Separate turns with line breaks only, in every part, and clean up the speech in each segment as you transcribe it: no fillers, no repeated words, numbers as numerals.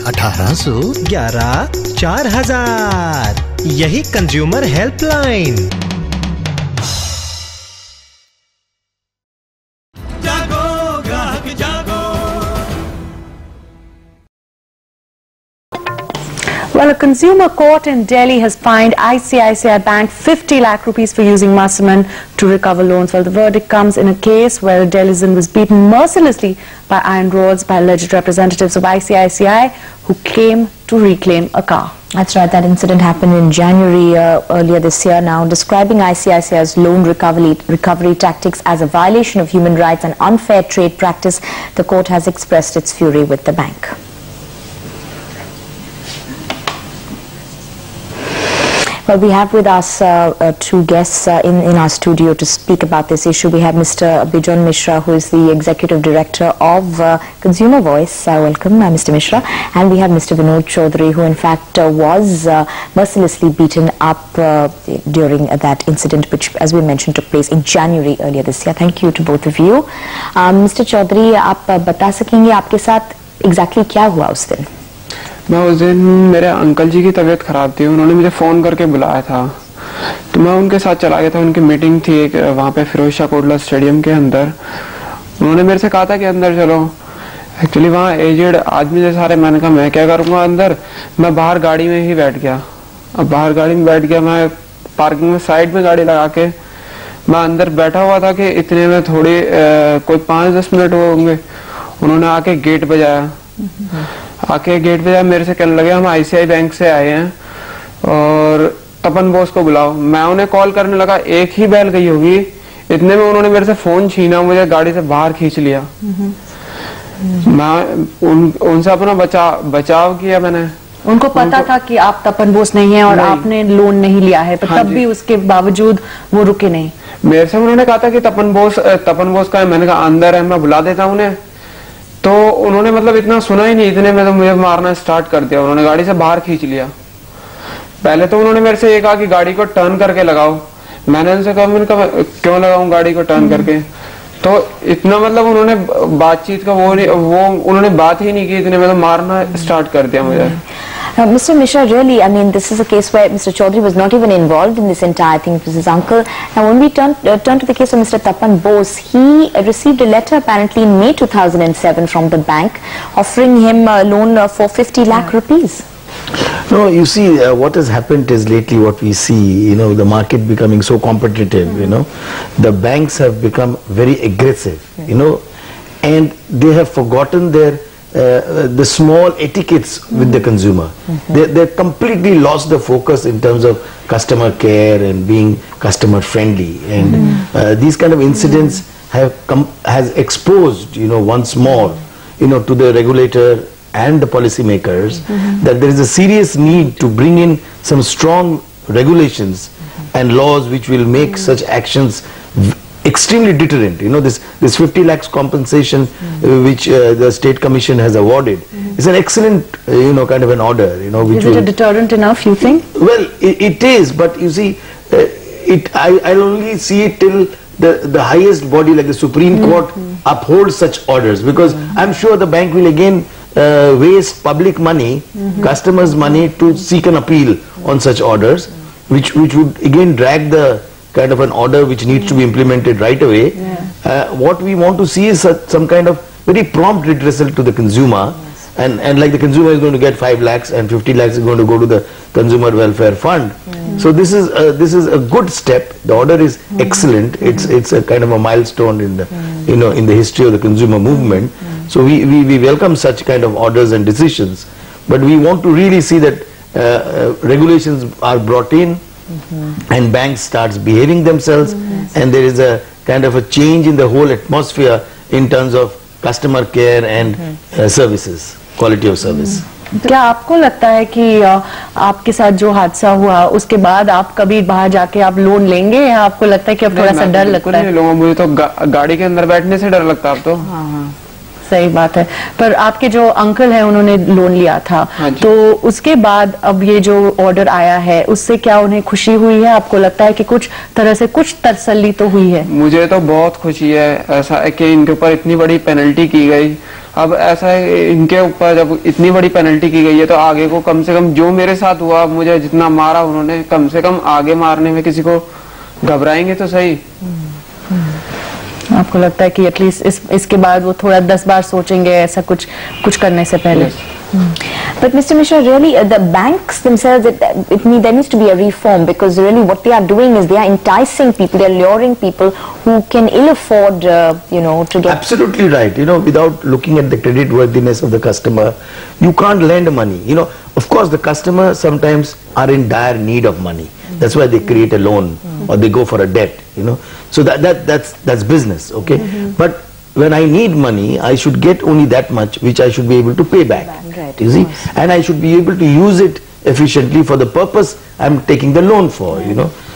1811 4000। यही consumer helpline.
Well, a consumer court in Delhi has fined ICICI Bank 50 lakh rupees for using Massaman to recover loans. Well, the verdict comes in a case where a Delhian was beaten mercilessly by iron rods by alleged representatives of ICICI who came to reclaim a car.
That's right. That incident happened in January earlier this year. Now, describing ICICI's loan recovery tactics as a violation of human rights and unfair trade practice, the court has expressed its fury with the bank. Well, we have with us two guests in our studio to speak about this issue. We have Mr. Bijon Mishra, who is the Executive Director of Consumer Voice. Welcome, Mr. Mishra. And we have Mr. Vinod Chaudhary, who in fact was mercilessly beaten up during that incident, which, as we mentioned, took place in January earlier this year. Thank you to both of you. Mr. Chaudhary, आप बता सकेंगे आपके साथ exactly क्या हुआ उस दिन?
मैं उस दिन, मेरे अंकल जी की तबीयत खराब थी, उन्होंने मुझे फ़ोन करके बुलाया था, तो मैं उनके साथ चला गया था। उनकी मीटिंग थी एक वहाँ पे फिरोज शाह कोटला स्टेडियम के अंदर। उन्होंने मेरे से कहा था कि अंदर चलो। एक्चुअली वहाँ एजेड आदमी थे सारे। मैंने कहा मैं क्या करूँगा अंदर, मैं बाहर गाड़ी में ही बैठ गया। अब बाहर गाड़ी में बैठ गया, मैं पार्किंग में साइड में गाड़ी लगा के मैं अंदर बैठा हुआ था कि इतने में थोड़ी कोई 5-10 मिनट होंगे, उन्होंने आके गेट बजाया। मेरे से कहने लगे हम आईसीआई बैंक से आए हैं और तपन बोस को बुलाओ। मैं उन्हें कॉल करने लगा, एक ही बैल गई होगी, इतने में उन्होंने मेरे से फोन छीना, मुझे गाड़ी से बाहर खींच लिया। मैं उनसे अपना बचाव किया। मैंने
उनको पता था कि आप तपन बोस नहीं है और आपने लोन नहीं लिया है, पर तब भी उसके बावजूद वो रुके नहीं।
मेरे से उन्होंने कहा था कि तपन बोस का है। मैंने कहा अंदर है, मैं बुला देता हूँ उन्हें। तो उन्होंने मतलब इतना सुना ही नहीं, इतने में तो मुझे मारना स्टार्ट कर दिया। उन्होंने गाड़ी से बाहर खींच लिया। पहले तो उन्होंने मेरे से ये कहा कि गाड़ी को टर्न करके लगाओ। मैंने उनसे कहा, मैंने कहा क्यों लगाऊं गाड़ी को टर्न करके। तो इतना मतलब उन्होंने बातचीत का वो उन्होंने बात ही नहीं की, इतने में तो मारना स्टार्ट कर दिया मुझे।
Mr. Mishra, really, I mean, this is a case where Mr. Chaudhary was not even involved in this entire thing. It was his uncle. Now, when we turn to the case of Mr. Tapan Bose, he received a letter apparently in May 2007 from the bank offering him a loan for 50 lakh rupees.
No, you see, what has happened is lately what we see, the market becoming so competitive, the banks have become very aggressive, and they have forgotten the small etiquettes with the consumer. They've completely lost the focus in terms of customer care and being customer friendly, and these kind of incidents has exposed once more to the regulator and the policymakers that there is a serious need to bring in some strong regulations and laws which will make such actions extremely deterrent. This 50 lakhs compensation which the State Commission has awarded is an excellent kind of an order. Which
is it a deterrent enough, you think?
Well, it is, but you see, I'll only see it till the highest body like the Supreme Court upholds such orders, because I'm sure the bank will again waste public money, customers' money, to seek an appeal on such orders, which would again drag the kind of an order which needs to be implemented right away. What we want to see is some kind of very prompt redressal to the consumer, and like the consumer is going to get 5 lakhs and 50 lakhs is going to go to the Consumer Welfare Fund. So this is a good step. The order is excellent. It's a kind of a milestone in the in the history of the consumer movement. So we welcome such kind of orders and decisions, but we want to really see that regulations are brought in and banks starts behaving themselves, and there is a kind of a change in the whole atmosphere in terms of customer care and services, quality of service.
क्या आपको लगता है कि आपके साथ जो हादसा हुआ उसके बाद आप कभी बाहर जाके आप लोन लेंगे, या आपको लगता है कि अब थोड़ा सा डर लगता है?
मुझे तो गाड़ी के अंदर बैठने से डर लगता है अब तो।
सही बात है। पर आपके जो अंकल हैं उन्होंने लोन लिया था, तो उसके बाद अब ये जो ऑर्डर आया है उससे क्या उन्हें खुशी हुई है? आपको लगता है कि कुछ तरह से कुछ तसल्ली तो हुई है?
मुझे तो बहुत खुशी है। ऐसा है कि इनके ऊपर इतनी बड़ी पेनल्टी की गई। अब ऐसा है, इनके ऊपर जब इतनी बड़ी पेनल्टी की गई है तो आगे को कम से कम जो मेरे साथ हुआ, मुझे जितना मारा उन्होंने, कम से कम आगे मारने में किसी को घबराएंगे तो सही।
आपको लगता है कि एटलीस्ट इसके बाद वो थोड़ा 10 बार सोचेंगे ऐसा कुछ करने से पहले?
But Mr. Mishra, really, the banks themselves, there needs to be a reform, because really what they are doing is they are enticing people, they are luring people who can ill afford, to get...
Absolutely right. Without looking at the credit worthiness of the customer, you can't lend money. Of course, the customer sometimes are in dire need of money. That's why they create a loan or they go for a debt. So that's business, okay? But when I need money, I should get only that much which I should be able to pay back.
Right,
you see, and I should be able to use it efficiently for the purpose I'm taking the loan for.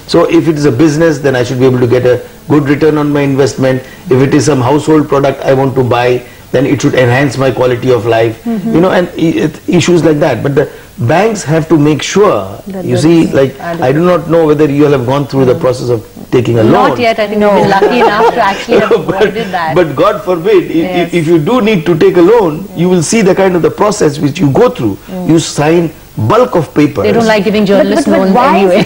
So if it is a business, then I should be able to get a good return on my investment. If it is some household product I want to buy, then it should enhance my quality of life. And issues like that. But the banks have to make sure, you see, like, I do not know whether you all have gone through the process of taking a loan.
Not yet. I think we've been lucky enough to actually have avoided that.
But God forbid, if you do need to take a loan, you will see the kind of the process which you go through. You sign bulk of papers.
They don't like giving journalists loans anyway.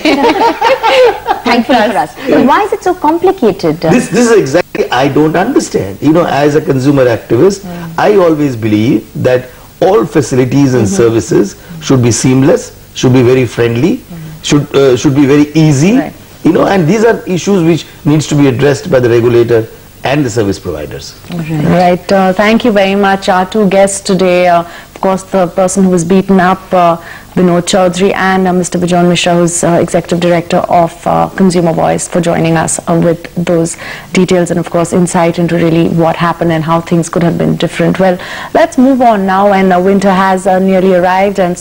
Thankfully for us. But why is it so complicated?
This is exactly, I don't understand. As a consumer activist, I always believe that all facilities and services should be seamless, should be very friendly, should be very easy.
Right.
And these are issues which needs to be addressed by the regulator and the service providers.
Right. Thank you very much. Our two guests today, of course, the person who was beaten up, Vinod Chaudhary, and Mr. Bijon Mishra, who's Executive Director of Consumer Voice, for joining us with those details and, of course, insight into really what happened and how things could have been different. Well, let's move on now, and winter has nearly arrived, and